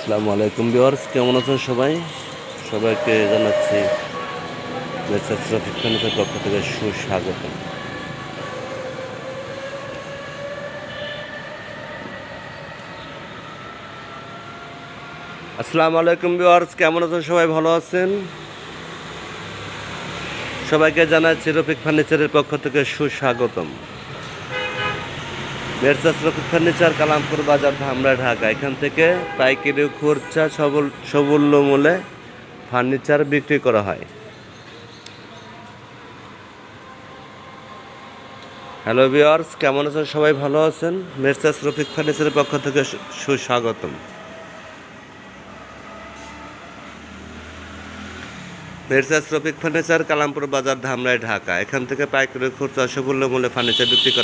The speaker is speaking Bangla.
আসসালামু আলাইকুম ভিউয়ার্স, কেমন আছেন সবাই? সবাইকে জানাচ্ছি মেসার্স রফিক ফার্নিচার পক্ষ থেকে সুস্বাগত। আসসালামু আলাইকুম ভিউয়ার্স, কেমন আছেন সবাই? ভালো আছেন? সবাইকে জানাচ্ছি রফিক ফার্নিচারের পক্ষ থেকে সুস্বাগতম। মেসার্স রফিক ফার্নিচার, কালামপুর বাজার, ধামরা, ঢাকা। এখান থেকে পাইকারি খুচরা সবুল্য মূল্যে ফার্নিচার বিক্রি করা হয়। হ্যালো ভিউয়ার্স, কেমন আছেন সবাই? ভালো আছেন? মেসার্স রফিক ফার্নিচারের পক্ষ থেকে সুস্বাগতম। মেসার্স রফিক ফার্নিচার, কালামপুর বাজার, ধামরাই, ঢাকা। এখান থেকে পাইকারি খুচরা সবুল্য মূল্যে ফার্নিচার বিক্রি করা